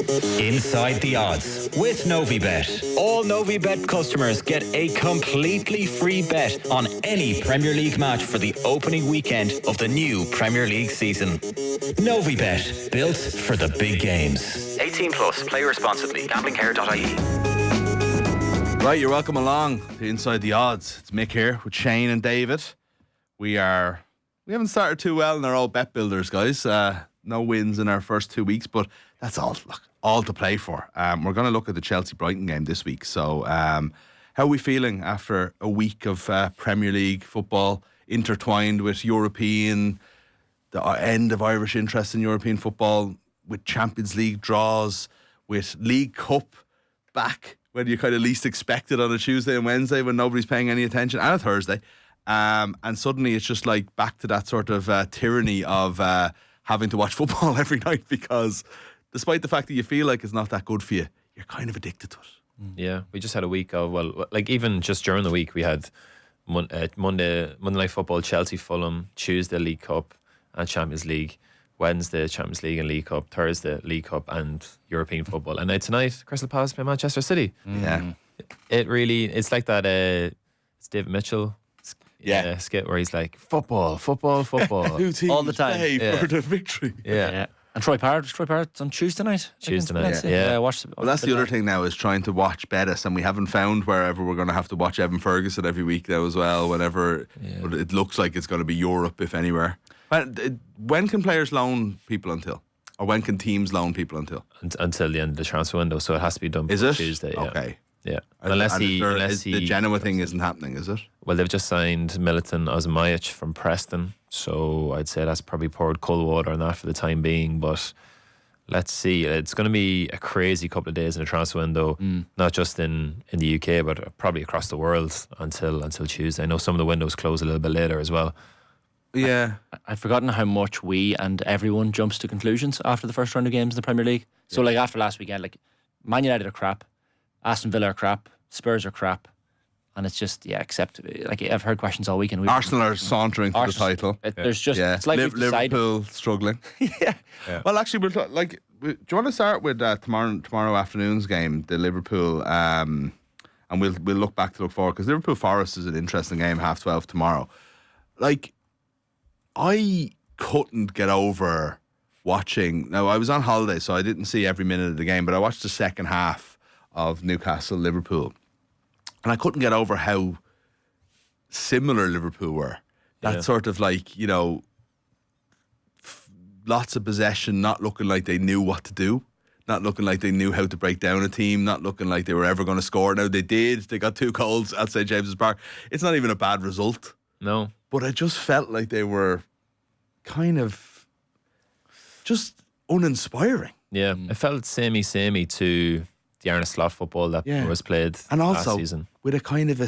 Inside the Odds with Novibet. All Novibet customers get a completely free bet on any Premier League match for the opening weekend of the new Premier League season. Novibet, built for the big games. 18 plus. Play responsibly. gamblingcare.ie. Right, you're welcome along to Inside the Odds. It's Mick here with Shane and David. We haven't started too well in our old bet builders, guys. No wins in our first 2 weeks, but that's all to play for. We're going to look at the Chelsea-Brighton game this week. So how are we feeling after a week of Premier League football intertwined with the end of Irish interest in European football, with Champions League draws, with League Cup back when you kind of least expect it on a Tuesday and Wednesday when nobody's paying any attention, and a Thursday. And suddenly it's just like back to that sort of tyranny of having to watch football every night, because despite the fact that you feel like it's not that good for you, you're kind of addicted to it. Yeah, we just had a week of, even just during the week, we had Monday Night Football, Chelsea, Fulham, Tuesday League Cup and Champions League, Wednesday Champions League and League Cup, Thursday League Cup and European football, and now tonight Crystal Palace play Manchester City. Yeah, it's like that it's David Mitchell skit where he's like football two teams all the time play for the victory. Yeah. And Troy Parrott's on Tuesday night. Well, that's the other thing now, is trying to watch Bettis, and we haven't found wherever we're going to have to watch Evan Ferguson every week now as well, whenever but it looks like it's going to be Europe, if anywhere. When can players loan people until? Or when can teams loan people until? Until the end of the transfer window, so it has to be done is before it? Tuesday. Yeah. Okay. Yeah. The Genoa thing isn't happening, is it? Well, they've just signed Militon Osmajic from Preston, so I'd say that's probably poured cold water on that for the time being, but let's see. It's going to be a crazy couple of days in the transfer window, not just in the UK, but probably across the world until Tuesday. I know some of the windows close a little bit later as well. Yeah. I'd forgotten how much we and everyone jumps to conclusions after the first round of games in the Premier League. So after last weekend, Man United are crap, Aston Villa are crap, Spurs are crap, and it's just I've heard questions all weekend. Arsenal are sauntering to the title. There's just it's like Liverpool struggling. yeah. Well, actually, do you want to start with tomorrow afternoon's game, the Liverpool, and we'll look back to look forward, because Liverpool Forest is an interesting game, 12:30 tomorrow. I couldn't get over watching. Now, I was on holiday, so I didn't see every minute of the game, but I watched the second half of Newcastle Liverpool, and I couldn't get over how similar Liverpool were. That sort of lots of possession, not looking like they knew what to do, not looking like they knew how to break down a team, not looking like they were ever going to score. Now, they did. They got 2 goals at St James's Park. It's not even a bad result. No. But I just felt like they were kind of just uninspiring. Yeah, it felt samey to the Arne Slot football that was played and also last season. With a kind of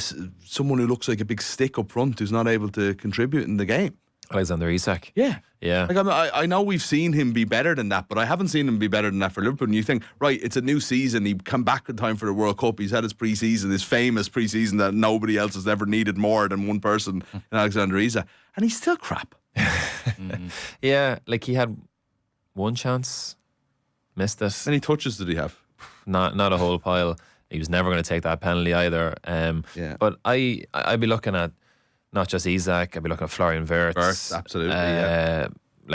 someone who looks like a big stick up front who's not able to contribute in the game. Alexander Isak. Yeah. Yeah. I know we've seen him be better than that, but I haven't seen him be better than that for Liverpool. And you think, right, it's a new season. He come back in time for the World Cup. He's had his pre-season, his famous pre-season that nobody else has ever needed more than one person in Alexander Isak. And he's still crap. Yeah, he had one chance, missed it. How many touches did he have? Not a whole pile. He was never going to take that penalty either. But I'd be looking at not just Isak, I'd be looking at Florian Wirtz. Absolutely,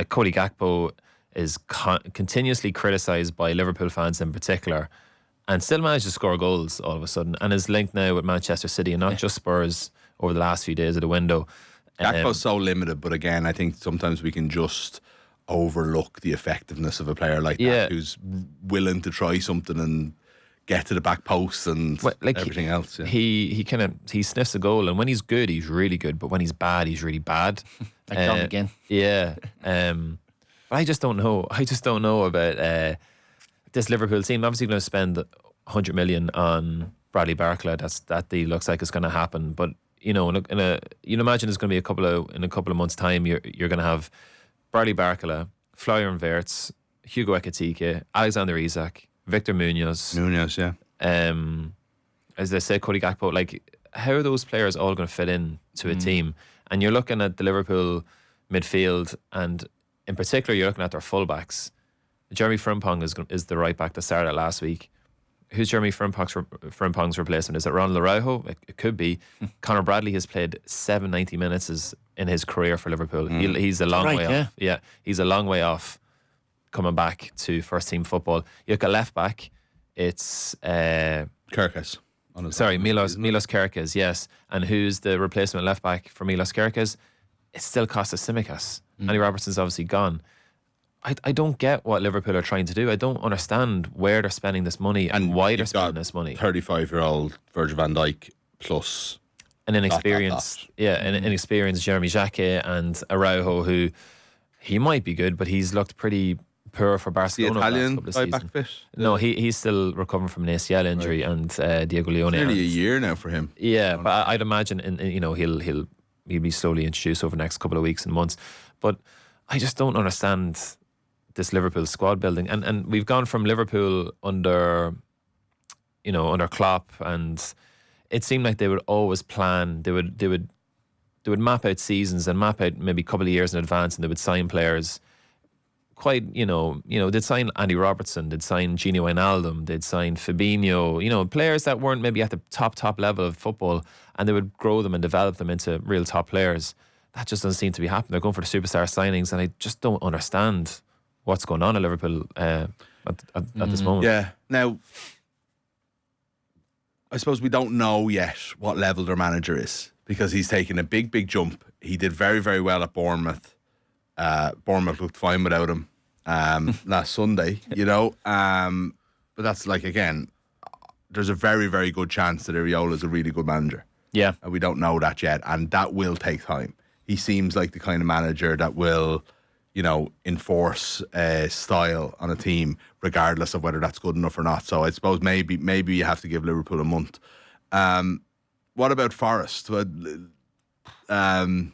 Cody Gakpo is continuously criticised by Liverpool fans in particular, and still managed to score goals all of a sudden, and is linked now with Manchester City and not just Spurs over the last few days of the window. Gakpo's so limited, but again, I think sometimes we can just overlook the effectiveness of a player like that, who's willing to try something and get to the back post and everything else. Yeah. He sniffs a goal, and when he's good, he's really good, but when he's bad, he's really bad. Like John again. Yeah. But I just don't know. About this Liverpool team. Obviously going to spend 100 million on Bradley Barcola. That deal looks like it's going to happen. But you imagine it's going to be in a couple of months' time. You're going to have Bradley Barcola, Florian Wirtz, Hugo Ekitike, Alexander Isak, Victor Munoz. Yeah. As they say, Cody Gakpo. How are those players all going to fit in to a team? And you're looking at the Liverpool midfield, and in particular, you're looking at their fullbacks. Jeremy Frimpong is the right back that started last week. Who's Jeremy Frimpong's replacement? Is it Ronald Araujo? It could be. Conor Bradley has played 790 minutes in his career for Liverpool. He's a long way off. Yeah, he's a long way off coming back to first team football. You look at left back, it's Kerkez. Sorry, Milos Kerkez, yes. And who's the replacement left back for Milos Kerkez? It's still Kostas Tsimikas. Andy Robertson's obviously gone. I don't get what Liverpool are trying to do. I don't understand where they're spending this money and why they're spending this money. 35-year-old Virgil van Dijk plus an inexperienced, an inexperienced Jeremy Jacquet and Araujo, who he might be good, but he's looked pretty poor for Barcelona. The Italian right back fit? No, he's still recovering from an ACL injury, and Diego Leone. It's nearly a year now for him. Yeah, but I'd imagine he'll be slowly introduced over the next couple of weeks and months. But I just don't understand this Liverpool squad building, and we've gone from Liverpool under Klopp, and it seemed like they would always plan. They would map out seasons and map out maybe a couple of years in advance, and they would sign players. Quite, they'd sign Andy Robertson, they'd sign Gini Wijnaldum, they'd sign Fabinho, players that weren't maybe at the top level of football, and they would grow them and develop them into real top players. That just doesn't seem to be happening. They're going for the superstar signings, and I just don't understand what's going on at Liverpool at this moment. Yeah. Now, I suppose we don't know yet what level their manager is, because he's taken a big jump. He did very, very well at Bournemouth. Bournemouth looked fine without him last Sunday, but that's again, there's a very, very good chance that Areola is a really good manager. Yeah. And we don't know that yet, and that will take time. He seems like the kind of manager that will enforce a style on a team regardless of whether that's good enough or not. So I suppose maybe you have to give Liverpool a month. What about Forest? I kind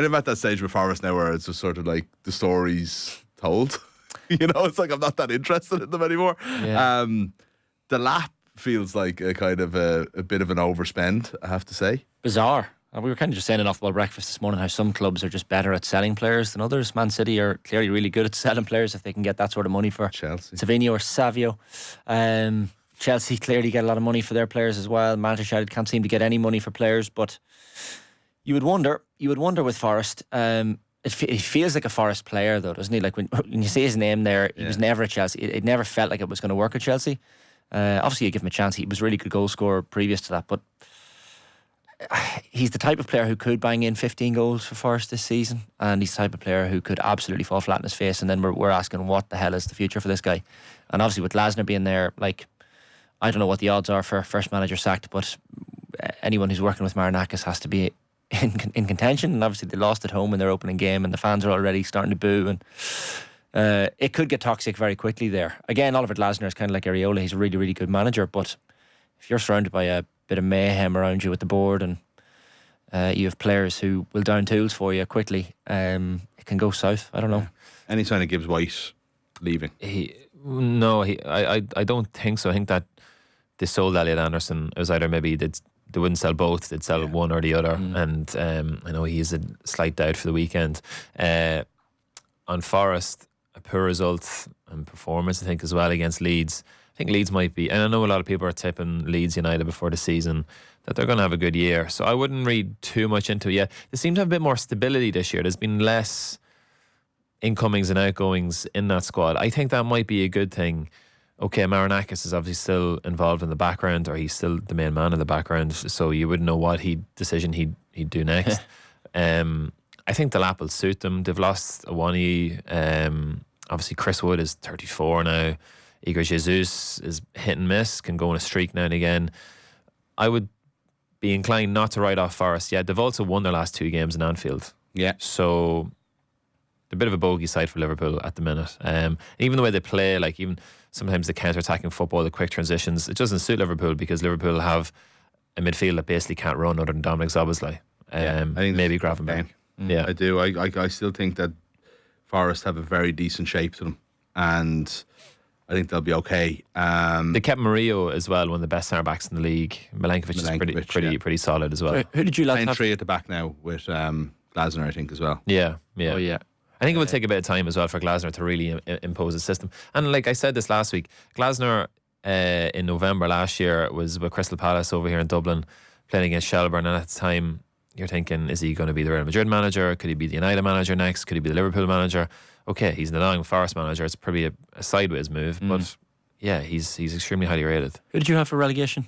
of at that stage with Forest now where it's just sort of like the story's told. It's like I'm not that interested in them anymore. Yeah. The lap feels like a kind of a bit of an overspend, I have to say. Bizarre. We were kind of just saying enough about breakfast this morning how some clubs are just better at selling players than others. Man City are clearly really good at selling players if they can get that sort of money for Chelsea, Savinho or Savio. Chelsea clearly get a lot of money for their players as well. Manchester United can't seem to get any money for players, but you would wonder with Forest. It feels like a Forest player though, doesn't he? Like when you see his name there, he was never at Chelsea. It never felt like it was going to work at Chelsea. Obviously you give him a chance. He was a really good goal scorer previous to that, but he's the type of player who could bang in 15 goals for Forest this season, and he's the type of player who could absolutely fall flat in his face, and then we're asking what the hell is the future for this guy. And obviously with Lasner being there, I don't know what the odds are for first manager sacked, but anyone who's working with Marinakis has to be in contention. And obviously they lost at home in their opening game, and the fans are already starting to boo, and it could get toxic very quickly there. Again, Oliver Glasner is kind of like Areola. He's a really, really good manager, but if you're surrounded by a bit of mayhem around you with the board, and you have players who will down tools for you quickly, it can go south. I don't know. Any sign of Gibbs White leaving? I don't think so. I think that they sold Elliot Anderson. It was either maybe they wouldn't sell both, they'd sell one or the other. And I know he's a slight doubt for the weekend. On Forest, a poor result and performance, I think, as well against Leeds. I think Leeds might be, and I know a lot of people are tipping Leeds United before the season that they're going to have a good year. So I wouldn't read too much into it yet. They seem to have a bit more stability this year. There's been less incomings and outgoings in that squad. I think that might be a good thing. Okay, Marinakis is obviously still involved in the background, or he's still the main man in the background, so you wouldn't know what decision he'd do next. I think the lap will suit them. They've lost Awani. Obviously Chris Wood is 34 now. Igor Jesus is hit and miss, can go on a streak now and again. I would be inclined not to write off Forest yet. They've also won their last 2 games in Anfield. Yeah. So they're a bit of a bogey side for Liverpool at the minute. Even the way they play, even sometimes the counter-attacking football, the quick transitions, it doesn't suit Liverpool, because Liverpool have a midfield that basically can't run other than Dominic Szoboszlai. Maybe Gravenberch. Yeah, I do. I still think that Forest have a very decent shape to them, and I think they'll be okay. They kept Murillo as well, one of the best centre backs in the league. Milenkovic is pretty solid as well. Who did you like? Playing 3 at the back now with Glasner, I think, as well. Yeah. Oh yeah. I think it will take a bit of time as well for Glasner to really impose a system. And like I said this last week, Glasner in November last year was with Crystal Palace over here in Dublin playing against Shelbourne, and at the time you're thinking, is he going to be the Real Madrid manager? Could he be the United manager next? Could he be the Liverpool manager? Okay, he's the Nottingham Forest manager. It's probably a sideways move, but yeah, he's extremely highly rated. Who did you have for relegation?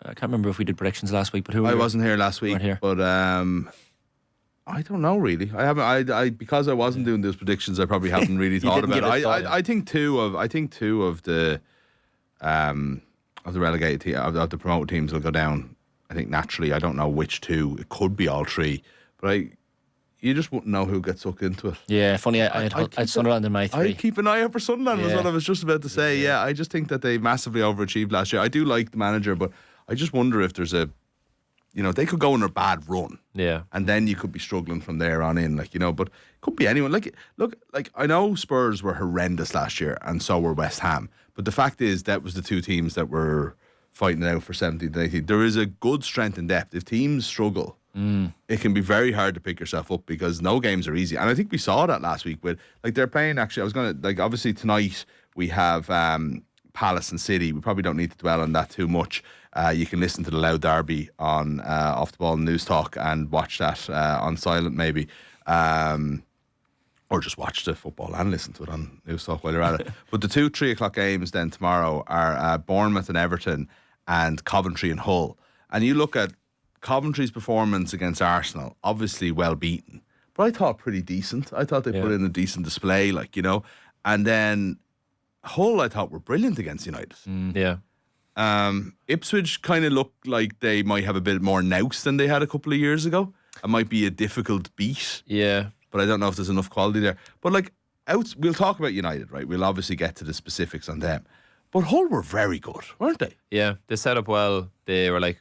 I can't remember if we did predictions last week, but who? I wasn't here last week, but I don't know really. I haven't. I because I wasn't doing those predictions, I probably haven't really thought about it. I think two of the relegated of the promoted teams will go down. I think naturally. I don't know which two. It could be all three, but you just wouldn't know who gets sucked into it. Yeah, funny. I had Sunderland in my three. I keep an eye out for Sunderland. Was what I was just about to say. Yeah, I just think that they massively overachieved last year. I do like the manager, but I just wonder if there's they could go on a bad run. Yeah. And then you could be struggling from there on in, but it could be anyone. Look, I know Spurs were horrendous last year and so were West Ham. But the fact is that was the two teams that were fighting it out for 17th and 18th. There is a good strength in depth. If teams struggle, it can be very hard to pick yourself up because no games are easy. And I think we saw that last week with, they're playing actually, I was going to, obviously tonight we have Palace and City. We probably don't need to dwell on that too much. You can listen to the Loud Derby on Off the Ball News Talk and watch that on silent maybe, or just watch the football and listen to it on News Talk while you're at it. But the 2 3 o'clock games then tomorrow are Bournemouth and Everton and Coventry and Hull. And you look at Coventry's performance against Arsenal, obviously well beaten, but I thought pretty decent. I thought they put in a decent display, and then Hull I thought were brilliant against United. Yeah. Ipswich kind of looked like they might have a bit more nous than they had a couple of years ago. It might be a difficult beat. Yeah. But I don't know if there's enough quality there. But we'll talk about United, right? We'll obviously get to the specifics on them. But Hull were very good, weren't they? Yeah, they set up well. They were like,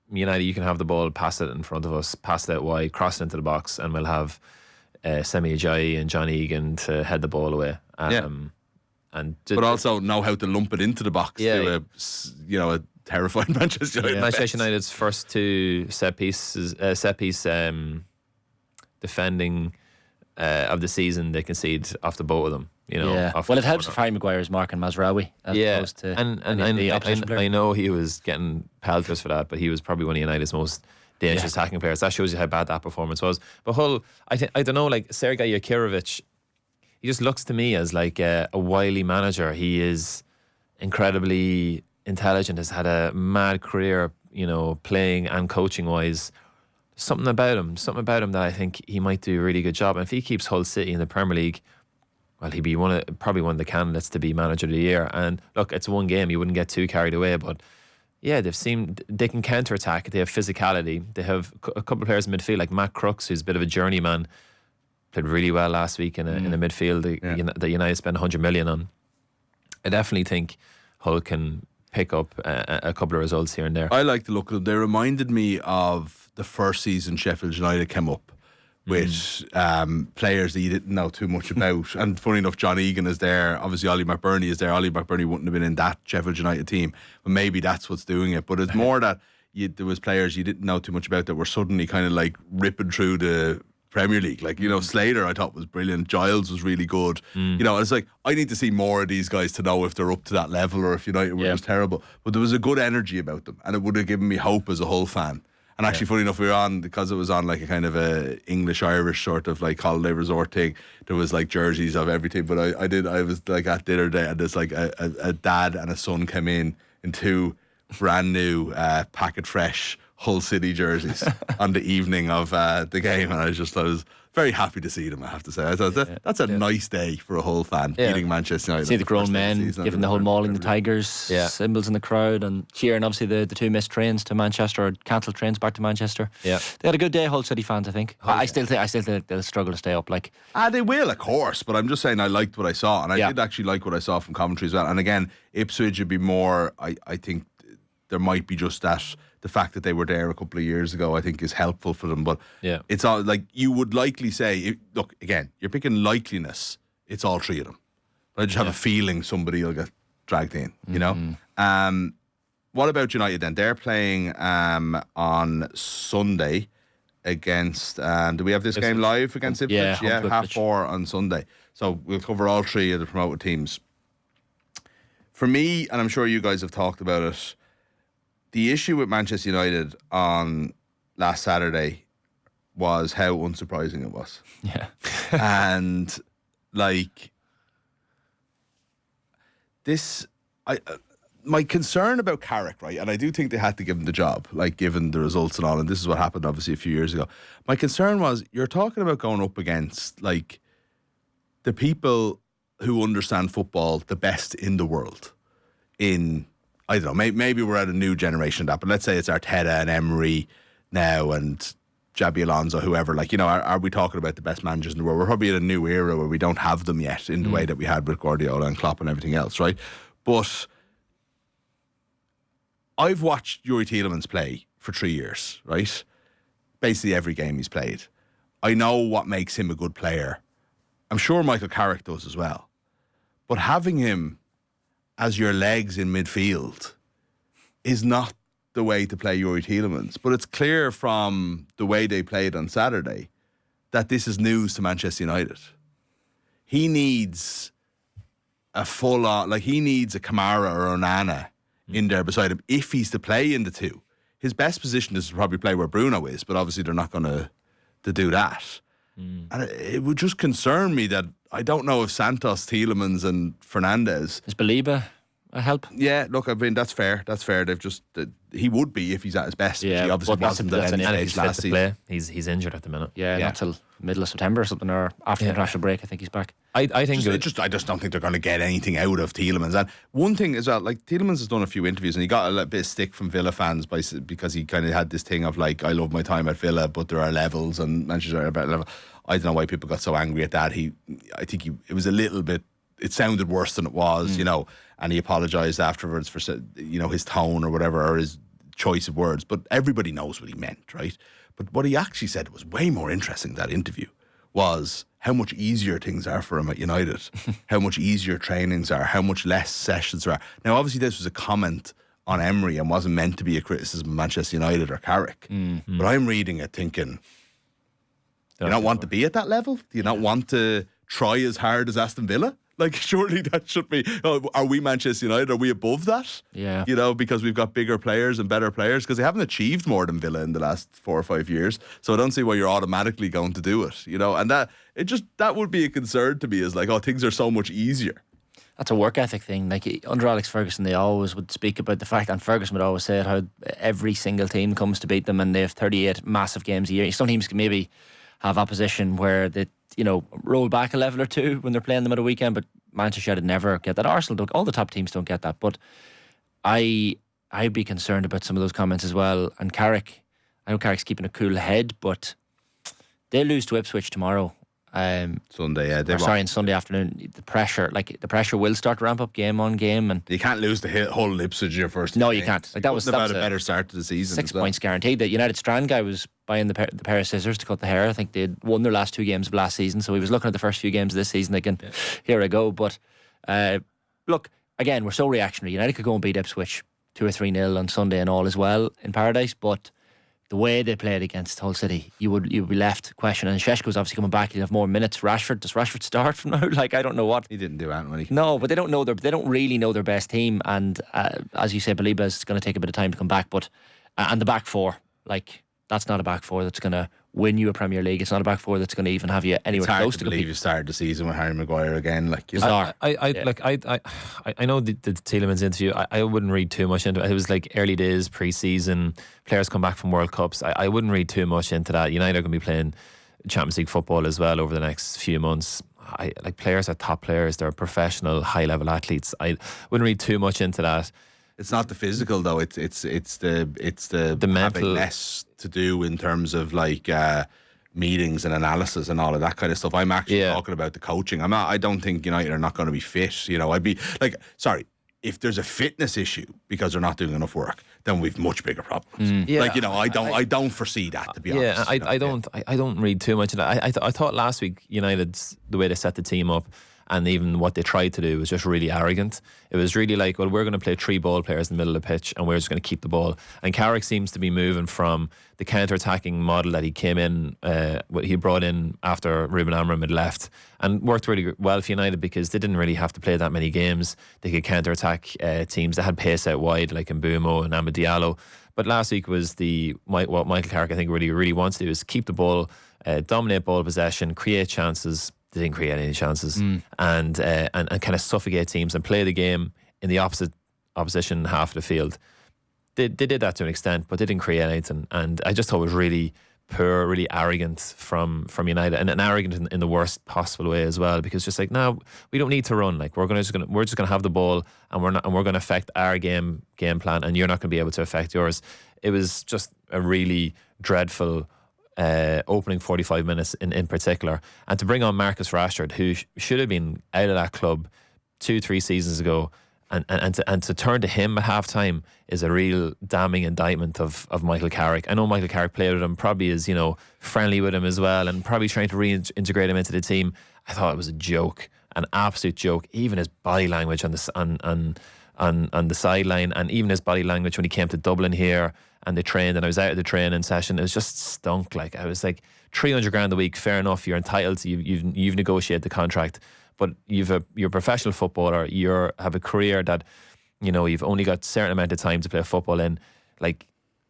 United, you can have the ball, pass it in front of us, pass it out wide, cross it into the box, and we'll have Semi Ajayi and John Egan to head the ball away. But also know how to lump it into the box to a terrifying Manchester United. Manchester United's first 2 set piece defending of the season, they concede off the both of them. Well, it helps if Harry Maguire's marking Mazraoui as opposed to I know he was getting pelters for that, but he was probably one of United's most dangerous attacking players. That shows you how bad that performance was. But Hull, I don't know, like Sergei Yakirovich, he just looks to me as like a wily manager. He is incredibly intelligent, has had a mad career, playing and coaching wise. Something about him that I think he might do a really good job. And if he keeps Hull City in the Premier League, well, he'd be probably one of the candidates to be manager of the year. And look, it's one game, you wouldn't get too carried away, but yeah, they can counter-attack. They have physicality. They have a couple of players in midfield, like Matt Crooks, who's a bit of a journeyman, played really well last week in a midfield that United spent 100 million on. I definitely think Hull can pick up a couple of results here and there. I like the look of them. They reminded me of the first season Sheffield United came up with players that you didn't know too much about. And funny enough, John Egan is there. Obviously, Ollie McBurney is there. Ollie McBurney wouldn't have been in that Sheffield United team, but maybe that's what's doing it. But it's more that there was players you didn't know too much about that were suddenly kind of like ripping through the Premier League. Like, Slater I thought was brilliant. Giles was really good. It's like, I need to see more of these guys to know if they're up to that level or if United were just terrible. But there was a good energy about them, and it would have given me hope as a Hull fan. And actually, funny enough, we were on, because it was on like a kind of a English-Irish sort of like holiday resort thing, there was like jerseys of everything. But I was like at dinner day, and there's like a dad and a son came in 2 brand new packet fresh Hull City jerseys on the evening of the game, and I was very happy to see them, I have to say. I thought that's a nice day for a Hull fan, beating Manchester United. See the grown men giving the Hull mauling the Tigers symbols in the crowd, and cheering obviously the 2 missed trains to Manchester, or cancelled trains back to Manchester. Yeah, they had a good day, Hull City fans, I think. I still think they'll struggle to stay up. They will, of course, but I'm just saying I liked what I saw, and I did actually like what I saw from Coventry as well. And again, Ipswich would be more, I think there might be just that. The fact that they were there a couple of years ago, I think, is helpful for them. But it's all like, you would likely say, look, again, you're picking likeliness. It's all 3 of them. But I just have a feeling somebody will get dragged in, you know? What about United then? They're playing on Sunday against, do we have this game live against Ipswich? Yeah, 4:30 on Sunday. So we'll cover all three of the promoted teams. For me, and I'm sure you guys have talked about it, the issue with Manchester United on last Saturday was how unsurprising it was. Yeah. And like this, my concern about Carrick, right, and I do think they had to give him the job, like given the results and all, and this is what happened obviously a few years ago. My concern was, you're talking about going up against like the people who understand football the best in the world. In, I don't know, maybe we're at a new generation of that, but let's say it's Arteta and Emery now and Xabi Alonso, whoever. Like, you know, are we talking about the best managers in the world? We're probably in a new era where we don't have them yet in the way that we had with Guardiola and Klopp and everything else, right? But I've watched Yuri Tielemans play for 3 years, right? Basically every game he's played. I know what makes him a good player. I'm sure Michael Carrick does as well. But having him as your legs in midfield is not the way to play Yuri Tielemans. But it's clear from the way they played on Saturday that this is news to Manchester United. He needs a full-on, like he needs a Kamara or Onana in there beside him if he's to play in the two. His best position is to probably play where Bruno is, but obviously they're not going to do that. And it would just concern me that I don't know if Santos, Tielemans and Fernandes... Is Baliba a help? Yeah, look, I mean, that's fair. That's fair. They've just... he would be if he's at his best. Yeah, he obviously but wasn't at any stage last season. Play. He's injured at the minute. Yeah, not till middle of September or something, or after the international break. I think he's back. I think I just don't think they're going to get anything out of Tielemans. And one thing as well, like Tielemans has done a few interviews and he got a little bit of stick from Villa fans because he kind of had this thing of like, I love my time at Villa, but there are levels and Manchester are a better level. I don't know why people got so angry at that. I think it was a little bit, it sounded worse than it was, you know, and he apologised afterwards for, you know, his tone or whatever, or his choice of words. But everybody knows what he meant, right? But what he actually said was way more interesting, that interview, was how much easier things are for him at United, how much easier trainings are, how much less sessions there are. Now, obviously, this was a comment on Emery and wasn't meant to be a criticism of Manchester United or Carrick. But I'm reading it thinking, do you not want to be at that level? Do you not want to try as hard as Aston Villa? Like, surely that should be... are we Manchester United? Are we above that? Yeah. You know, because we've got bigger players and better players, because they haven't achieved more than Villa in the last 4 or 5 years. So I don't see why you're automatically going to do it, you know? And that would be a concern to me, is like, oh, things are so much easier. That's a work ethic thing. Like under Alex Ferguson, they always would speak about the fact, and Ferguson would always say it, how every single team comes to beat them and they have 38 massive games a year. Some teams can maybe have opposition where they, you know, roll back a level or two when they're playing them at a weekend, but Manchester United never get that. Arsenal don't. All the top teams don't get that. But I'd be concerned about some of those comments as well. And Carrick, I know Carrick's keeping a cool head, but they lose to Ipswich tomorrow. Sunday, yeah. On Sunday afternoon. The pressure will start to ramp up game on game, and you can't lose the whole Ipswich your first. No, you can't. Like that was about a better start to the season. 6 points guaranteed. That United Strand guy was buying the pair of scissors to cut the hair. I think they'd won their last 2 games of last season, so he was looking at the first few games of this season thinking, here I go. But look, again, we're so reactionary. United could go and beat Ipswich 2 or 3-0 on Sunday and all as well in Paradise, but the way they played against Hull City, you would be left questioning. And Šeško's obviously coming back. He'll have more minutes. Does Rashford start from now? Like, I don't know what. He didn't do anything. No, but they don't really know their best team. And as you say, Baliba is going to take a bit of time to come back. But and the back four, like, that's not a back four that's going to win you a Premier League. It's not a back four that's going to even have you anywhere close to believe you started the season with Harry Maguire again. Like, you know. I know the Tielemans interview. I wouldn't read too much into it. It was like early days, pre-season. Players come back from World Cups. I wouldn't read too much into that. United are going to be playing Champions League football as well over the next few months. Players are top players. They're professional, high-level athletes. I wouldn't read too much into that. It's not the physical though. It's the mental. Having less to do in terms of like meetings and analysis and all of that kind of stuff. I'm actually talking about the coaching. I don't think United are not going to be fit. You know, I'd be like, sorry, if there's a fitness issue because they're not doing enough work, then we've much bigger problems. Yeah, like, you know, I don't foresee that, to be honest. I don't read too much of that. I thought last week United's the way they set the team up, and even what they tried to do was just really arrogant. It was really like, well, we're going to play 3 ball players in the middle of the pitch and we're just going to keep the ball. And Carrick seems to be moving from the counter-attacking model that he came in, what he brought in after Ruben Amorim had left, and worked really well for United because they didn't really have to play that many games. They could counter-attack teams that had pace out wide, like Mbeumo and Amad Diallo. But last week was what Michael Carrick, I think, really wants to do is keep the ball, dominate ball possession, create chances. They didn't create any chances, and kind of suffocate teams and play the game in the opposition half of the field. They did that to an extent, but they didn't create anything. And I just thought it was really poor, really arrogant from United, and arrogant in the worst possible way as well. Because just like, no, we don't need to run. Like we're just gonna have the ball, and we're gonna affect our game plan, and you're not gonna be able to affect yours. It was just a really dreadful opening 45 minutes in particular, and to bring on Marcus Rashford, who should have been out of that club 2-3 seasons ago. And to turn to him at half time is a real damning indictment of Michael Carrick. I know Michael Carrick played with him, probably is, friendly with him as well, and probably trying to reintegrate him into the team. I thought it was a joke, an absolute joke. Even his body language on the sideline, and even his body language when he came to Dublin here and they trained, and I was out of the training session, it was just stunk. Like, I was like, 300 grand a week, fair enough, you're entitled to, you've negotiated the contract. But you're a professional footballer. You have a career that, you've only got a certain amount of time to play football in. Like,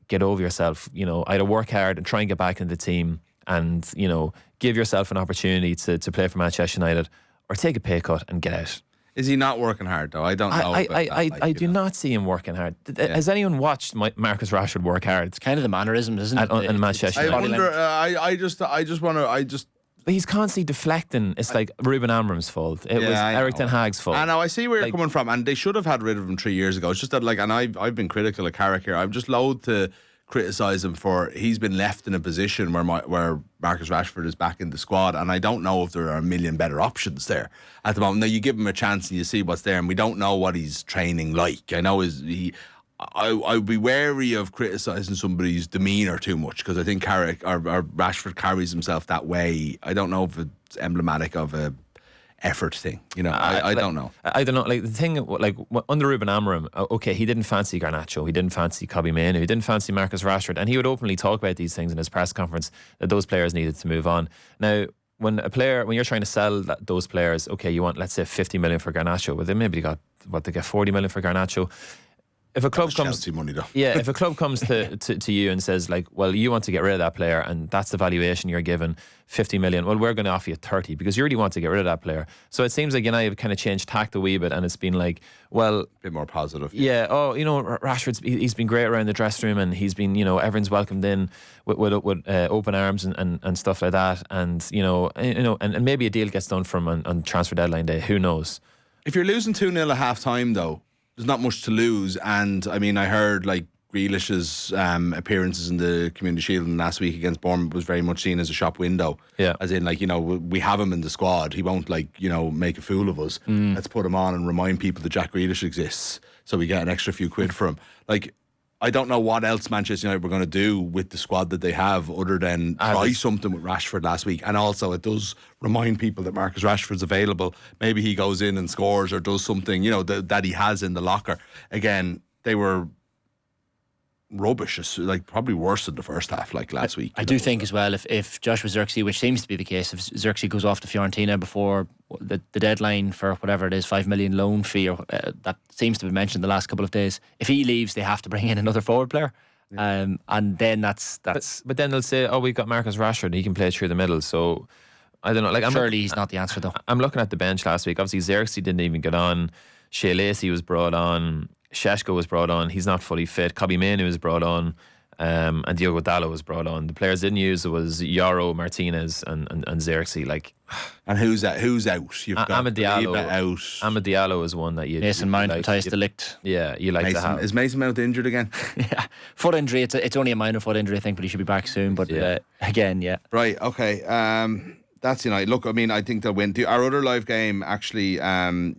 get over yourself. Either work hard and try and get back into the team, and give yourself an opportunity to play for Manchester United, or take a pay cut and get out. Is he not working hard though? I don't know. I do not see him working hard. Has anyone watched Marcus Rashford work hard? It's kind of the mannerisms, isn't it? In Manchester I United. wonder. I just want to. But he's constantly deflecting. It's like Ruben Amorim's fault. It was Eric Ten Hag's fault. I know. I see where you're coming from, and they should have had rid of him 3 years ago. It's just that, and I've been critical of Carrick here. I'm just loath to criticise him for he's been left in a position where Marcus Rashford is back in the squad, and I don't know if there are a million better options there at the moment. Now you give him a chance and you see what's there, and we don't know what he's training like. I know I'd be wary of criticising somebody's demeanour too much, because I think Carrick or Rashford carries himself that way. I don't know if it's emblematic of a effort thing. I don't know. I don't know. Like, the thing, like, under Ruben Amorim, okay, he didn't fancy Garnacho, he didn't fancy Kobbie Mainoo, he didn't fancy Marcus Rashford, and he would openly talk about these things in his press conference, that those players needed to move on. Now, when you're trying to sell those players, okay, you want, let's say, 50 million for Garnacho. Well, they maybe got 40 million for Garnacho. If a club comes, Chelsea money though. Yeah, if a club comes to you and says, like, well, you want to get rid of that player, and that's the valuation you're given, 50 million, well, we're going to offer you 30 because you really want to get rid of that player. So it seems like United have kind of changed tact a wee bit, and it's been like, well, a bit more positive. Yeah. Rashford's he's been great around the dressing room, and he's been, everyone's welcomed in with open arms and stuff like that, and and maybe a deal gets done for him on transfer deadline day. Who knows? If you're losing 2-0 at half time though, there's not much to lose. And I mean, I heard like Grealish's appearances in the Community Shield last week against Bournemouth was very much seen as a shop window. Yeah. As in, like, we have him in the squad. He won't, like, make a fool of us. Let's put him on and remind people that Jack Grealish exists, so we get an extra few quid for him. Like, I don't know what else Manchester United were going to do with the squad that they have other than try something with Rashford last week. And also, it does remind people that Marcus Rashford's available. Maybe he goes in and scores or does something, that he has in the locker. Again, they were rubbish, like probably worse than the first half, like last week. I do think as well, if Joshua Zirkzee, which seems to be the case, if Zirkzee goes off to Fiorentina before the deadline for whatever it is, 5 million loan fee, or that seems to be mentioned the last couple of days, if he leaves, they have to bring in another forward player. And then that's. But then they'll say, oh, we've got Marcus Rashford, he can play through the middle. So I don't know. Like, surely he's not the answer though. I'm looking at the bench last week. Obviously, Zirkzee didn't even get on. Shea Lacey was brought on. Sheshko was brought on. He's not fully fit. Kobbie Mainoo was brought on. And Diogo Dalot was brought on. The players didn't use was Yoro, Martinez, and Zirkzee. Like, and who's out? You've got Amad Diallo out. Amad Diallo is one that you. Mason Mount, Matthias de Ligt. Yeah, you like Mason, to have. Is Mason Mount injured again? Yeah, foot injury. It's only a minor foot injury, I think, but he should be back soon. But again, yeah. Right. Okay. That's United. Look, I mean, I think they'll win. Our other live game, actually,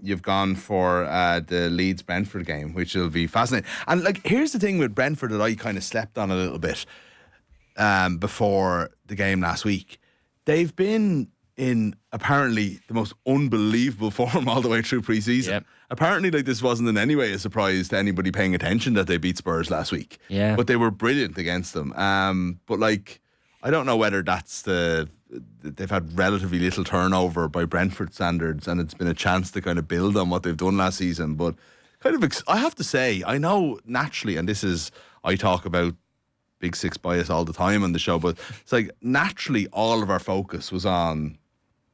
you've gone for the Leeds Brentford game, which will be fascinating. And like, here's the thing with Brentford that I kind of slept on a little bit before the game last week. They've been in apparently the most unbelievable form all the way through pre-season. Yep. Apparently, like, this wasn't in any way a surprise to anybody paying attention that they beat Spurs last week. Yeah. But they were brilliant against them. But like, I don't know whether that's they've had relatively little turnover by Brentford standards, and it's been a chance to kind of build on what they've done last season. But kind of, I have to say, I know naturally, and this is, I talk about Big Six bias all the time on the show, but it's like naturally all of our focus was on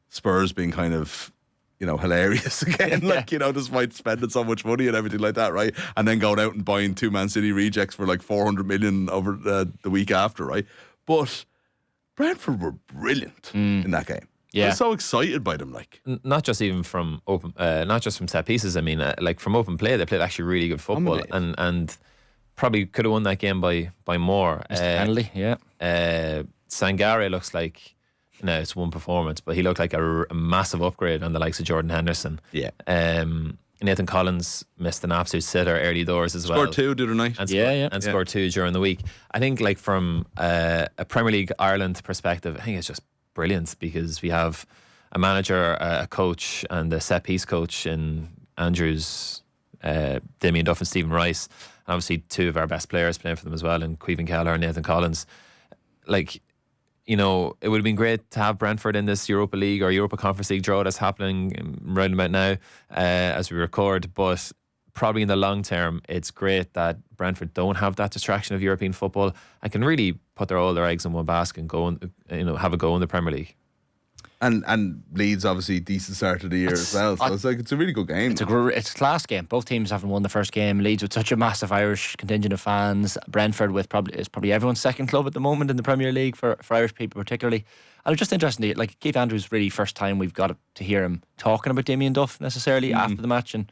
Spurs being kind of, you know, hilarious again, like, you know, despite spending so much money and everything like that, right? And then going out and buying 2 Man City rejects for like 400 million over the week after, right? But Brentford were brilliant in that game. Yeah. I was so excited by them, like. Not just even from open, not just from set pieces. I mean, like from open play, they played actually really good football, and probably could have won that game by more. Penalty, yeah. Sangare looks like, no, it's one performance, but he looked like a massive upgrade on the likes of Jordan Henderson. Yeah. Nathan Collins missed an absolute sitter early doors as well. Scored 2 the other night. And scored 2 during the week. I think, like, from a Premier League Ireland perspective, I think it's just brilliant because we have a manager, a coach, and a set piece coach in Andrews, Damien Duff, and Stephen Rice. And obviously 2 of our best players playing for them as well, and Caoimhin Keller and Nathan Collins. Like, you know, it would have been great to have Brentford in this Europa League or Europa Conference League draw that's happening right about now as we record. But probably in the long term, it's great that Brentford don't have that distraction of European football and can really put all their eggs in one basket and go and, you know, have a go in the Premier League. And Leeds obviously decent start of the year as well. So it's a really good game. It's a class game. Both teams haven't won the first game. Leeds with such a massive Irish contingent of fans. Brentford with probably everyone's second club at the moment in the Premier League for Irish people particularly. And it's just interesting to, like, Keith Andrews, really first time we've got to hear him talking about Damien Duff necessarily after the match, and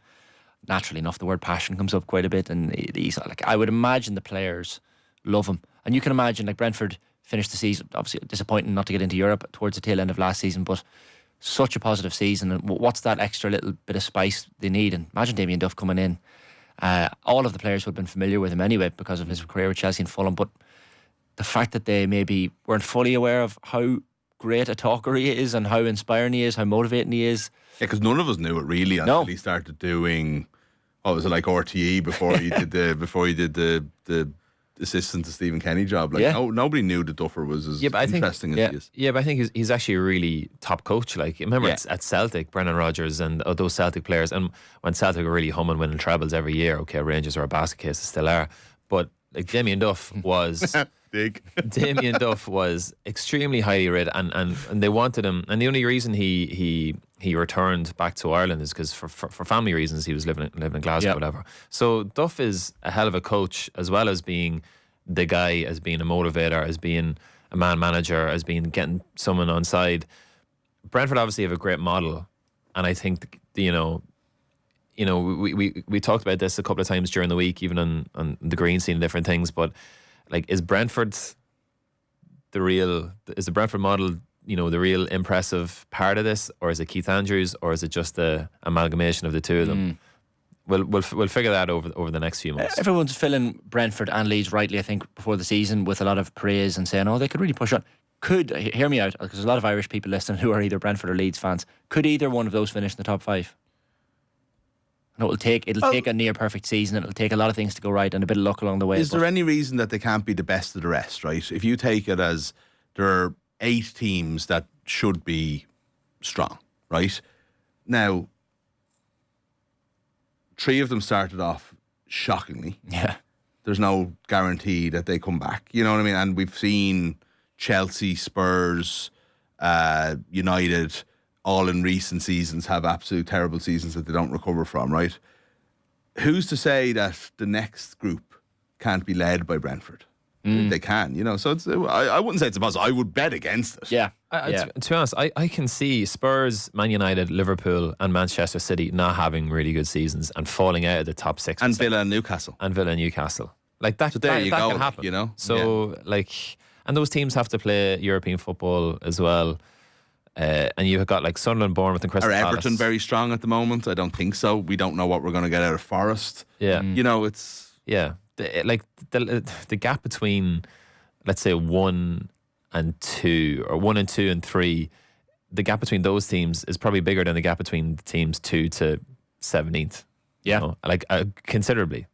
naturally enough the word passion comes up quite a bit, and he's like, I would imagine the players love him. And you can imagine, like, Brentford finished the season, obviously disappointing not to get into Europe towards the tail end of last season, but such a positive season, and what's that extra little bit of spice they need? And imagine Damien Duff coming in. All of the players would have been familiar with him anyway because of his career with Chelsea and Fulham, but the fact that they maybe weren't fully aware of how great a talker he is and how inspiring he is, how motivating he is. Yeah, because none of us knew it really until he started doing, what was it, like RTE before he did the assistant to Stephen Kenny job. Like, nobody knew that Duffer was as interesting as he is. Yeah, but I think he's actually a really top coach. Like, remember at Celtic, Brendan Rodgers and those Celtic players, and when Celtic were really humming, winning trebles every year, okay, Rangers are a basket case, they still are, but like Damien Duff was Damien Duff was extremely highly rated, and they wanted him, and the only reason he returned back to Ireland is because for family reasons. He was living in Glasgow, whatever. So Duff is a hell of a coach, as well as being the guy, as being a motivator, as being a man manager, as being getting someone on side. Brentford obviously have a great model, and I think we talked about this a couple of times during the week, even on the green scene and different things. But like, is the Brentford model, you know, the real impressive part of this, or is it Keith Andrews, or is it just the amalgamation of the two of them? We'll figure that over the next few months. Everyone's filling Brentford and Leeds rightly, I think, before the season with a lot of praise and saying, oh, they could really push on. Hear me out, because there's a lot of Irish people listening who are either Brentford or Leeds fans. Could either one of those finish in the top 5? No, it'll take a near perfect season. It'll take a lot of things to go right and a bit of luck along the way. Is there any reason that they can't be the best of the rest, right? If you take it as there are 8 teams that should be strong, right? Now, 3 of them started off shockingly. Yeah. There's no guarantee that they come back. You know what I mean? And we've seen Chelsea, Spurs, United, all in recent seasons have absolute terrible seasons that they don't recover from, right? Who's to say that the next group can't be led by Brentford? They can, you know. So it's, I wouldn't say it's a positive. I would bet against it. Yeah. To be honest, I can see Spurs, Man United, Liverpool and Manchester City not having really good seasons and falling out of the top 6. And Villa and Newcastle. Like that, so there that you go, go, can happen. you know. So and those teams have to play European football as well. And you've got like Sunderland, Bournemouth and Crystal Palace. Are Everton very strong at the moment? I don't think so. We don't know what we're going to get out of Forest. Yeah. You know, it's... Yeah. The gap between, let's say, 1 and 2 or 1 and 2 and 3 the gap between those teams is probably bigger than the gap between the teams 2 to 17th. Yeah. You know, like considerably.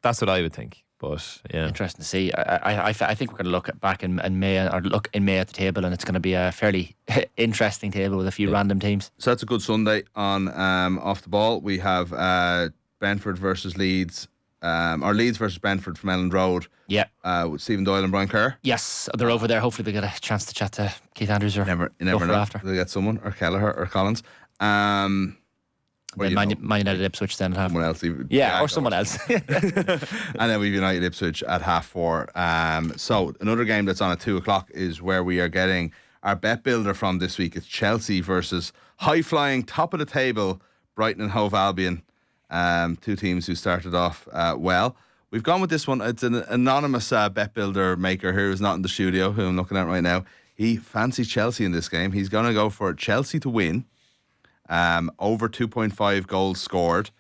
That's what I would think. But yeah, Interesting to see. I think we're going to look back in May, or look in May at the table, and it's going to be a fairly interesting table with a few random teams. So that's a good Sunday on Off the Ball. We have Brentford versus Leeds, or Leeds versus Brentford from Elland Road. Yeah. With Stephen Doyle and Brian Kerr. Yes, they're over there. Hopefully, we get a chance to chat to Keith Andrews or You go never for know. after. They'll get someone, or Kelleher or Collins. Then Man United Ipswich then at half. Someone else. Even. Yeah, or someone else. And then we've United Ipswich at 4:30. So another game that's on at 2:00 is where we are getting our bet builder from this week. It's Chelsea versus high flying top of the table Brighton and Hove Albion. Two teams who started off well. We've gone with this one. It's an anonymous bet builder maker here who's not in the studio, who I'm looking at right now. He fancies Chelsea in this game. He's going to go for Chelsea to win. Over 2.5 goals scored.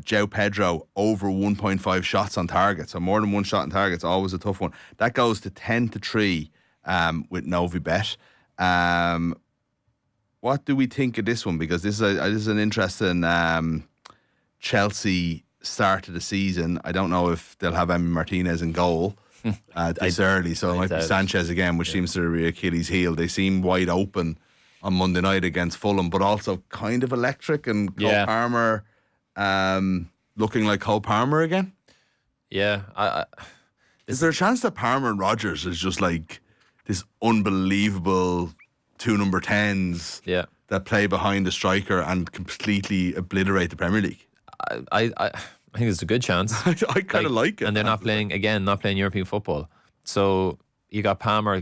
Joe Pedro over 1.5 shots on target. So more than one shot on target is always a tough one. That goes to 10-3 with Novibet. What do we think of this one? Because this is an interesting Chelsea start to the season. I don't know if they'll have Emi Martinez in goal this early. So it might be Sanchez again, which seems to be Achilles' heel. They seem wide open on Monday night against Fulham, but also kind of electric, and Cole Palmer looking like Cole Palmer again. yeah. Is there a chance that Palmer and Rodgers is just like this unbelievable two number 10s that play behind the striker and completely obliterate the Premier League? I think it's a good chance. I kind of like it. And they're not playing European football. So you got Palmer,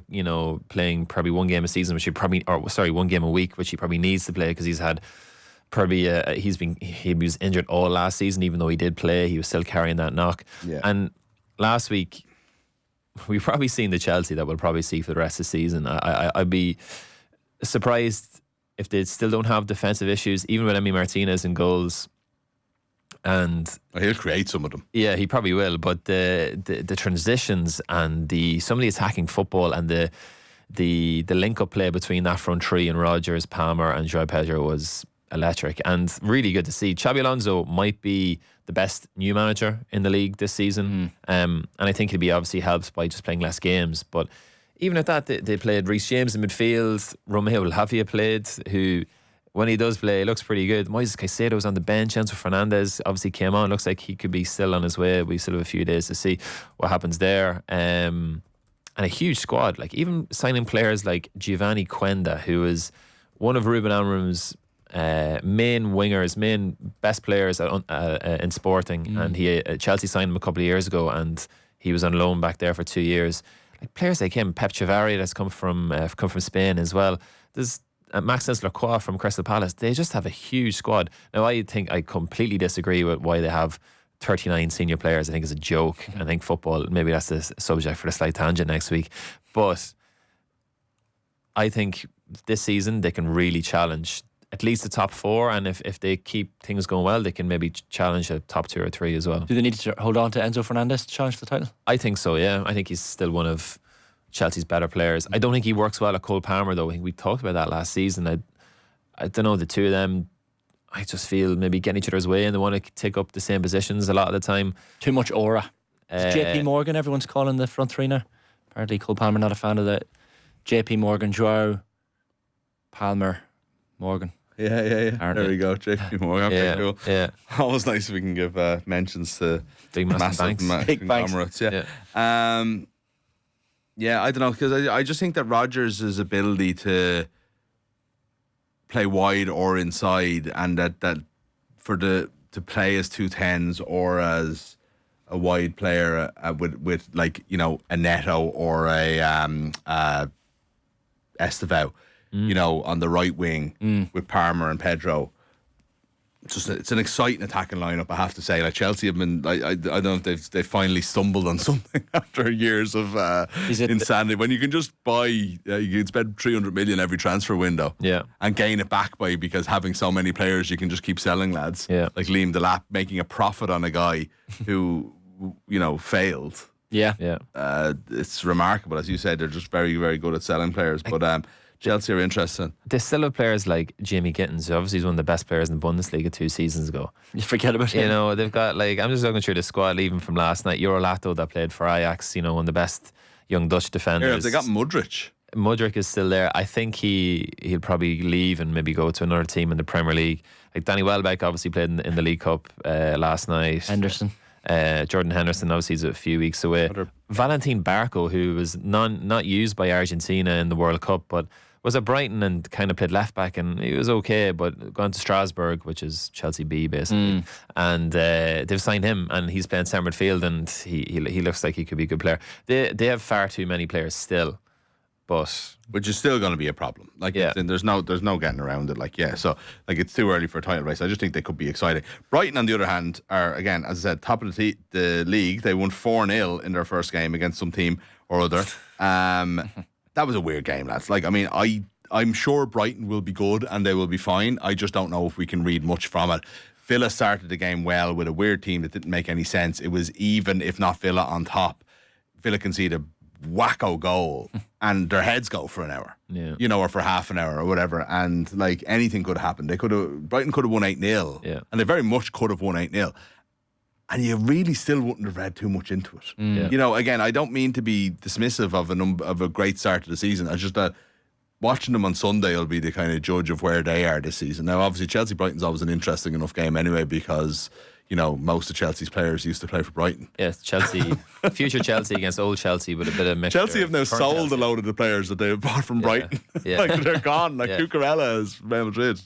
playing probably one game a season, which one game a week, which he probably needs to play because he's had probably he was injured all last season. Even though he did play, he was still carrying that knock. Yeah. And last week we've probably seen the Chelsea that we'll probably see for the rest of the season. I'd be surprised if they still don't have defensive issues, even with Emi Martinez in goals. And he'll create some of them. Yeah, he probably will. But the transitions and some of the attacking football and the link up play between that front three and Rodgers, Palmer, and Joao Pedro was electric and really good to see. Xabi Alonso might be the best new manager in the league this season, and I think he'll be obviously helped by just playing less games. But even at that, they played Reece James in midfield. Romeo Lavia played, who, when he does play, it looks pretty good. Moises Caicedo's on the bench. Enzo Fernandez obviously came on. Looks like he could be still on his way. We still have a few days to see what happens there. And a huge squad. Like, even signing players like Giovanni Quenda, who is one of Ruben Amorim's main best players in Sporting. And Chelsea signed him a couple of years ago, and he was on loan back there for 2 years. Like, players like him, Pep Chavarri, that's come from Spain as well. There's Maxence Lacroix from Crystal Palace. They just have a huge squad. Now, I think I completely disagree with why they have 39 senior players. I think it's a joke. I think football, maybe that's the subject for the slight tangent next week. But I think this season they can really challenge at least the top four, and if they keep things going well, they can maybe challenge a top 2 or 3 as well. Do they need to hold on to Enzo Fernandez to challenge the title? I think so, yeah. I think he's still one of Chelsea's better players. I don't think he works well at Cole Palmer, though. I think we talked about that last season. I don't know, the two of them, I just feel maybe getting each other's way, and they want to take up the same positions a lot of the time. Too much aura. JP Morgan, everyone's calling the front three now. Apparently Cole Palmer not a fan of that. JP Morgan, Joao, Palmer, Morgan. Yeah. There we go, JP Morgan. Yeah, cool. Yeah. Always nice if we can give mentions to big massive banks. Big conglomerates. Yeah. I don't know, because I just think that Rodgers' ability to play wide or inside, and that to play as 2 10s or as a wide player with like, a Neto or a Estevao, on the right wing with Palmer and Pedro. It's an exciting attacking lineup, I have to say. Like, Chelsea have been, I don't know if they've finally stumbled on something after years of insanity. When you can just buy, you can spend 300 million every transfer window, and gain it back because having so many players, you can just keep selling lads. Like Liam Delap making a profit on a guy who failed. Yeah. It's remarkable, as you said. They're just very, very good at selling players. But Chelsea are interesting. They still have players like Jamie Gittins, who obviously is one of the best players in the Bundesliga 2 seasons ago. You forget about him. You know, they've got like, I'm just looking through the squad even from last night. Eurolato that played for Ajax, you know, one of the best young Dutch defenders. Here, have they got Mudryk? Mudryk is still there. I think he'll probably leave and maybe go to another team in the Premier League. Like Danny Welbeck obviously played in the League Cup last night. Henderson. Jordan Henderson obviously is a few weeks away. Valentin Barco, who was not used by Argentina in the World Cup, but was at Brighton and kind of played left back, and he was okay, but gone to Strasbourg, which is Chelsea B basically, and they've signed him, and he's playing centre midfield, and he looks like he could be a good player. They have far too many players still, but which is still going to be a problem. Like, there's no getting around it. Like, so like it's too early for a title race. I just think they could be exciting. Brighton, on the other hand, are again, as I said, top of the league. They won 4-0 in their first game against some team or other. That was a weird game, lads. Like, I mean, I'm sure Brighton will be good and they will be fine. I just don't know if we can read much from it. Villa started the game well with a weird team that didn't make any sense. It was even, if not Villa on top. Villa conceded a wacko goal and their heads go for an hour, you know, or for half an hour or whatever. And like anything could happen. Brighton could have won 8-0 and they very much could have won 8-0. And you really still wouldn't have read too much into it. You know, again, I don't mean to be dismissive of a great start to the season. I just watching them on Sunday will be the kind of judge of where they are this season. Now, obviously, Chelsea-Brighton's always an interesting enough game anyway because, you know, most of Chelsea's players used to play for Brighton. Yes, Chelsea, future Chelsea against old Chelsea with a bit of mixture. Chelsea have now sold a load of the players that they have bought from Brighton. Like, they're gone. Like, Cucurella is Real Madrid.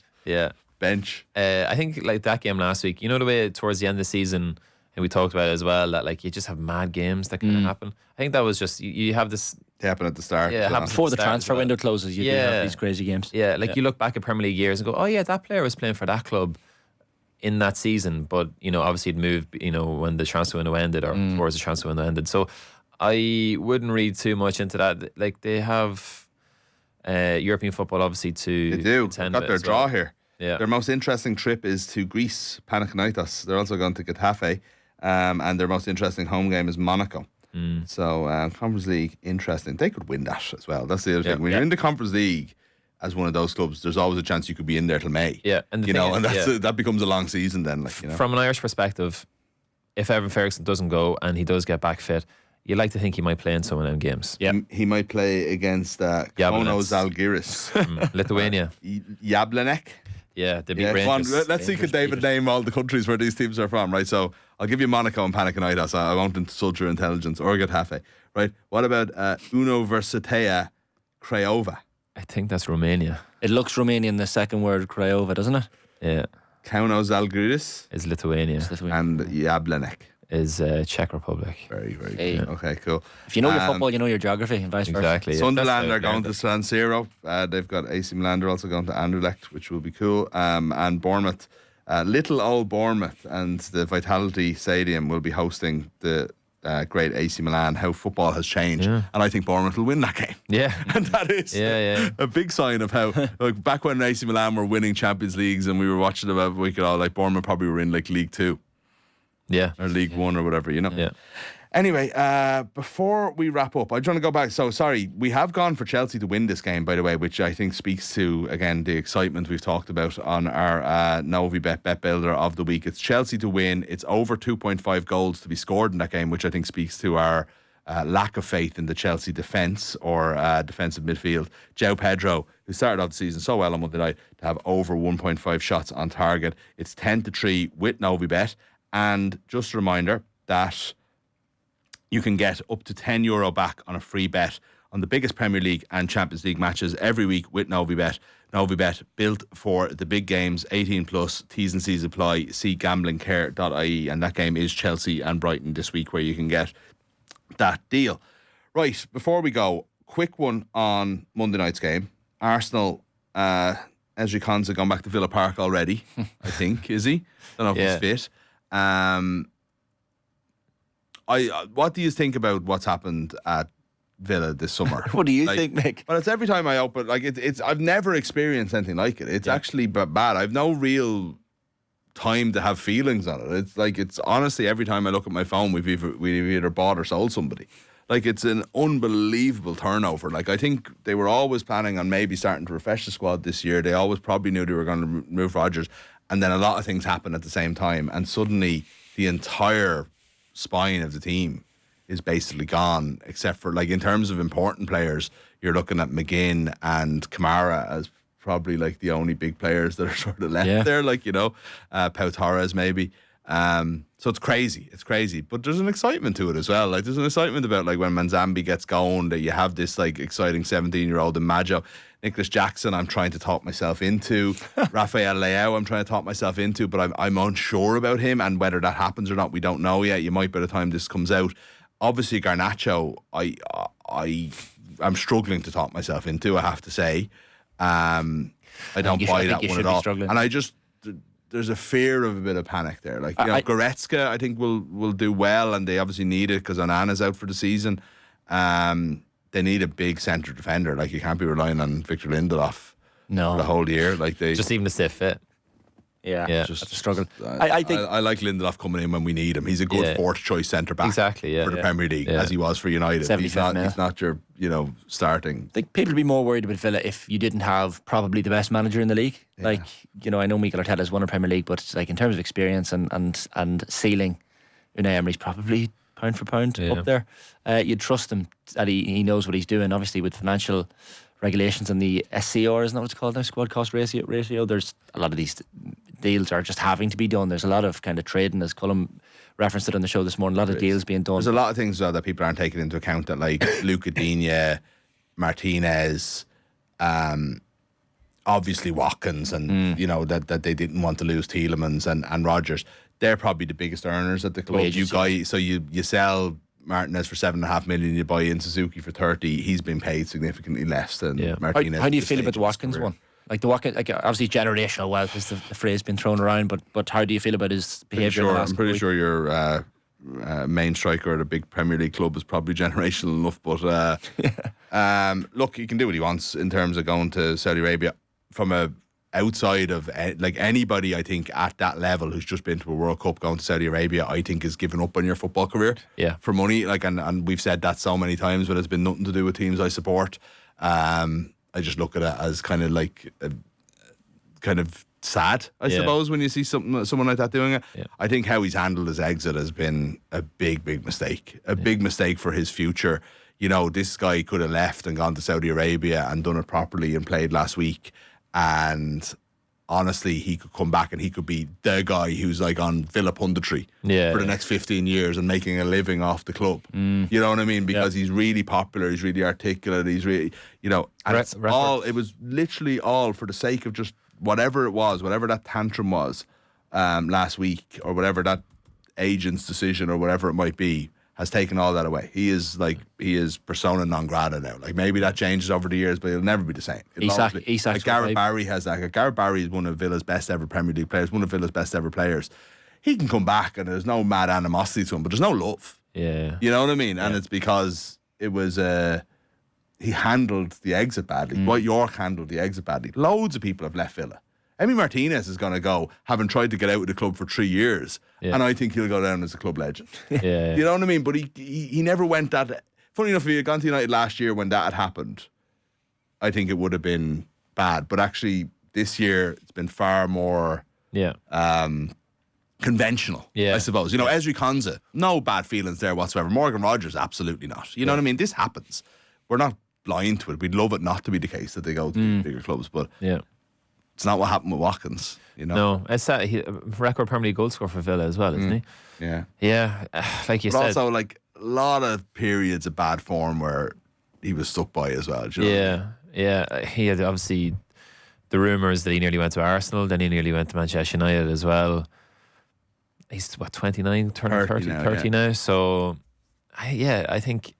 Bench. I think, like, that game last week, you know, the way towards the end of the season, and we talked about it as well, that like you just have mad games that can happen. I think that was just you have this happen at the start. Before the transfer window closes, you do have these crazy games. You look back at Premier League years and go, oh yeah, that player was playing for that club in that season, but you know, obviously it moved, you know, when the transfer window ended or towards the transfer window ended. So I wouldn't read too much into that. Like, they have European football obviously to they do contend got their with draw here. Their most interesting trip is to Greece, Panathinaikos. They're also going to Getafe. And their most interesting home game is Monaco. So Conference League, interesting. They could win that as well. That's the other thing. When you're in the Conference League as one of those clubs, there's always a chance you could be in there till May. And you know, and that becomes a long season then. Like, you know. From an Irish perspective, if Evan Ferguson doesn't go and he does get back fit, you like to think he might play in some of them games. He might play against Kono Zalgiris, Lithuania, Jablanek. They'd be let's see, could David name all the countries where these teams are from, right? So I'll give you Monaco and Panathinaikos. I won't insult your intelligence. Or Getafe, right? What about Universitatea Craiova? I think that's Romania. It looks Romanian, the second word, Craiova, doesn't it? Yeah. Kauno Zalgiris is Lithuania. And Jablanek is Czech Republic. Very, very good. Okay, cool. If you know your football, you know your geography, and vice versa. Exactly. Sunderland are going to San Siro. They've got AC Milan. They're also going to Anderlecht, which will be cool. And Bournemouth, little old Bournemouth, and the Vitality Stadium will be hosting the great AC Milan. How football has changed, and I think Bournemouth will win that game. And that is a big sign of how, like, back when AC Milan were winning Champions Leagues and we were watching them, we could all, like, Bournemouth probably were in like League 2. Or League 1 or whatever, you know. Anyway, before we wrap up, I just want to go back. So, sorry, we have gone for Chelsea to win this game, by the way, which I think speaks to, again, the excitement we've talked about on our Novibet bet builder of the week. It's Chelsea to win. It's over 2.5 goals to be scored in that game, which I think speaks to our lack of faith in the Chelsea defence or defensive midfield. João Pedro, who started off the season so well on Monday night, to have over 1.5 shots on target. It's 10-3 with Novibet. And just a reminder that you can get up to €10 back on a free bet on the biggest Premier League and Champions League matches every week with Novibet. Novibet, built for the big games, 18 plus, T's and C's apply. See gamblingcare.ie. And that game is Chelsea and Brighton this week, where you can get that deal. Right, before we go, quick one on Monday night's game. Arsenal, Ezri Konsa gone back to Villa Park already, I think, is he? Don't know if he's fit. What do you think about what's happened at Villa this summer? What do you think, Mick? Well, it's every time I open, like, it's I've never experienced anything like it. It's actually bad. I've no real time to have feelings on it. It's like, it's honestly, every time I look at my phone, we've either bought or sold somebody. Like, it's an unbelievable turnover. Like, I think they were always planning on maybe starting to refresh the squad this year. They always probably knew they were going to remove Rodgers. And then a lot of things happened at the same time. And suddenly the entire spine of the team is basically gone, except for, like, in terms of important players, you're looking at McGinn and Kamara as probably like the only big players that are sort of left there, like, you know, Pau Torres maybe. So it's crazy, but there's an excitement to it as well. Like, there's an excitement about, like, when Manzambi gets going, that you have this, like, exciting 17-year-old in Maggio. Nicholas Jackson, I'm trying to talk myself into. Rafael Leao, I'm trying to talk myself into, but I'm unsure about him, and whether that happens or not, we don't know yet. You might by the time this comes out. Obviously, Garnacho, I'm struggling to talk myself into, I have to say. I don't buy that one at all. And there's a fear of a bit of panic there. Like, you know, Goretzka, I think will do well, and they obviously need it because Onana's out for the season. They need a big centre defender. Like, you can't be relying on Victor Lindelof for the whole year. Like, they just even to stay fit. Yeah, just that's a struggle. I think I like Lindelof coming in when we need him. He's a good fourth choice centre back for the Premier League, as he was for United. He's not your, you know, starting. I think people would be more worried about Villa if you didn't have probably the best manager in the league. Yeah. Like, you know, I know Mikel Arteta's won a Premier League, but like, in terms of experience and ceiling, Unai Emery's probably pound for pound up there. You'd trust him that he knows what he's doing. Obviously, with financial regulations and the SCR, isn't that what it's called now? Squad cost ratio. There's a lot of these deals are just having to be done. There's a lot of kind of trading, as Cullum referenced it on the show this morning. A lot of deals being done. There's a lot of things that people aren't taking into account, that, like, Luca Digne, Martinez, obviously Watkins, and you know that they didn't want to lose Tielemans and Rodgers. They're probably the biggest earners at the club. You sell Martinez for $7.5 million, you buy in Suzuki for 30. He's been paid significantly less than Martinez. How do you feel about the Watkins one? Like, the Watkins, like, obviously generational wealth is the phrase been thrown around, but how do you feel about his behaviour? I'm pretty sure your main striker at a big Premier League club is probably generational enough. But look, he can do what he wants in terms of going to Saudi Arabia. From a outside of, like, anybody, I think, at that level who's just been to a World Cup, going to Saudi Arabia, I think is giving up on your football career for money. Like, and we've said that so many times, but it's been nothing to do with teams I support. I just look at it as kind of like kind of sad, I suppose, when you see someone like that doing it. I think how he's handled his exit has been a big mistake. Big mistake for his future. You know, this guy could have left and gone to Saudi Arabia and done it properly and played last week, and honestly, he could come back and he could be the guy who's, like, on Villa punditry for the next 15 years and making a living off the club. You know what I mean? Because he's really popular, he's really articulate, he's really, you know, and it was literally all for the sake of just whatever it was, whatever that tantrum was last week, or whatever that agent's decision or whatever it might be, has taken all that away. He is persona non grata now. Like, maybe that changes over the years, but it'll never be the same. Like, Gareth Barry has that. Gareth Barry is one of Villa's best ever Premier League players, one of Villa's best ever players. He can come back and there's no mad animosity to him, but there's no love. Yeah. You know what I mean? And it's because it was he handled the exit badly. Dwight York handled the exit badly. Loads of people have left Villa. Emi Martinez is going to go, having tried to get out of the club for 3 years, and I think he'll go down as a club legend. You know what I mean? But he never went that. Funny enough, if he had gone to United last year when that had happened, I think it would have been bad. But actually, this year it's been far more conventional, I suppose. You know, Ezri Konsa, no bad feelings there whatsoever. Morgan Rogers, absolutely not. You know what I mean? This happens. We're not blind to it. We'd love it not to be the case that they go to bigger clubs, but it's not what happened with Watkins, you know. No, it's a record Premier League goal scorer for Villa as well, isn't he? Yeah. Like you said. But also, like, a lot of periods of bad form where he was stuck by as well. Do you know Yeah. He had obviously the rumours that he nearly went to Arsenal, then he nearly went to Manchester United as well. He's 29, turning 30 now. So, I think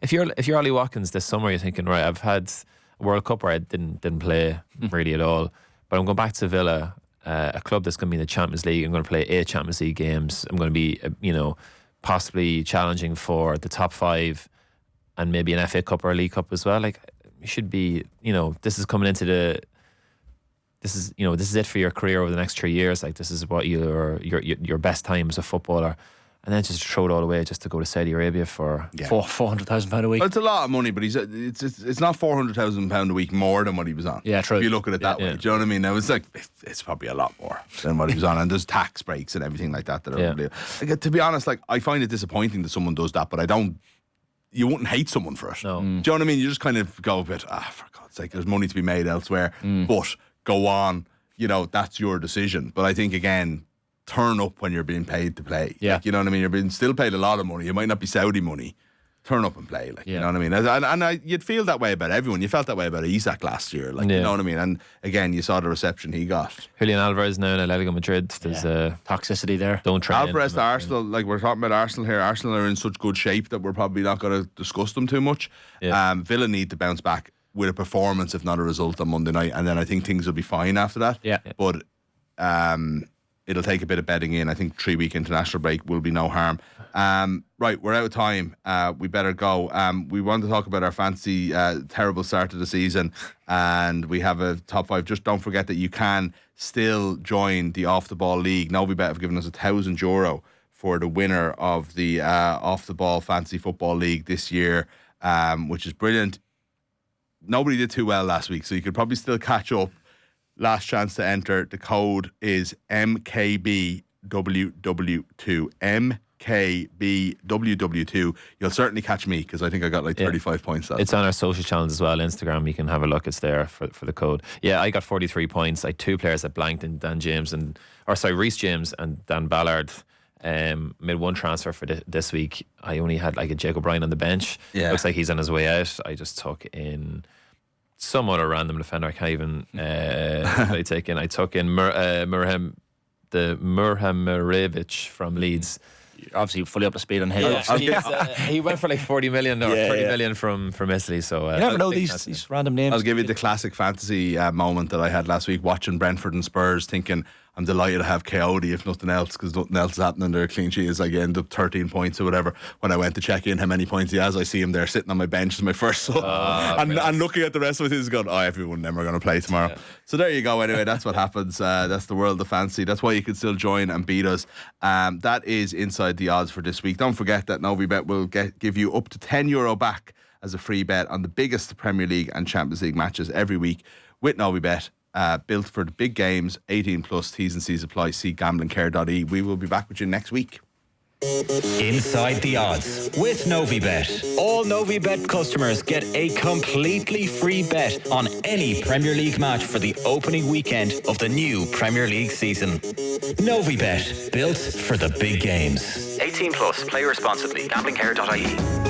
if you're Ollie Watkins this summer, you're thinking, right, I've had a World Cup where I didn't play really at all, but I'm going back to Villa, a club that's going to be in the Champions League. I'm going to play 8 Champions League games. I'm going to be, possibly challenging for the top 5 and maybe an FA Cup or a League Cup as well. Like, you should be, this is coming into this is it for your career over the next 3 years. Like, this is what your best time as a footballer. and then just throw it all away just to go to Saudi Arabia for £400,000 a week. Well, it's a lot of money, but it's not £400,000 a week more than what he was on. Yeah, true. If you look at it that way, do you know what I mean? Now it's like it's probably a lot more than what he was on, and there's tax breaks and everything like that. Like, to be honest, like I find it disappointing that someone does that, but I don't. You wouldn't hate someone for it. No. Do you know what I mean? You just kind of go a bit, for God's sake, there's money to be made elsewhere, but go on. You know, that's your decision. But I think again, turn up when you're being paid to play. Yeah. Like, you know what I mean? You're being still paid a lot of money. It might not be Saudi money. Turn up and play. Like, you know what I mean? And you'd feel that way about everyone. You felt that way about Isak last year. Like, you know what I mean? And again, you saw the reception he got. Julian Alvarez now in Atletico Madrid. There's toxicity there. Don't try. Alvarez to Arsenal. Like, we're talking about Arsenal here. Arsenal are in such good shape that we're probably not going to discuss them too much. Yeah. Villa need to bounce back with a performance, if not a result, on Monday night. And then I think things will be fine after that. Yeah. But it'll take a bit of bedding in. I think 3-week international break will be no harm. Right, we're out of time. We better go. We want to talk about our fancy terrible start to the season, and we have a top 5. Just don't forget that you can still join the Off the Ball League. Novibet have given us €1,000 for the winner of the Off the Ball Fantasy Football League this year, which is brilliant. Nobody did too well last week, so you could probably still catch up. Last chance to enter. The code is MKBWW2. MKBWW2. You'll certainly catch me because I think I got like 35 points. It's on our social channels as well. Instagram, you can have a look. It's there for the code. Yeah, I got 43 points. I had 2 players that blanked in Reece James and Dan Ballard. Made 1 transfer for this week. I only had like a Jacob Ryan on the bench. Looks like he's on his way out. I just took in some other random defender. I can't even I took in Murhamarevic from Leeds. You're obviously fully up to speed on him. He went for like 40 million or 30 million from Italy. So you never know these random names. I'll give you the classic fantasy moment that I had last week, watching Brentford and Spurs, thinking I'm delighted to have Coyote if nothing else, because nothing else is happening there. Clean sheet is like end up 13 points or whatever. When I went to check in how many points he has, I see him there sitting on my bench as my first sub, and looking at the rest of it, he's going, everyone never going to play tomorrow. So there you go. Anyway, that's what happens. That's the world of fantasy. That's why you can still join and beat us. That is Inside the Odds for this week. Don't forget that Novibet will give you up to €10 back as a free bet on the biggest Premier League and Champions League matches every week with Novibet. Built for the big games, 18 plus, T's and C's apply. See gamblingcare.ie. We will be back with you next week. Inside the Odds with Novibet. All Novibet customers get a completely free bet on any Premier League match for the opening weekend of the new Premier League season. Novibet, built for the big games. 18 plus, play responsibly. gamblingcare.ie.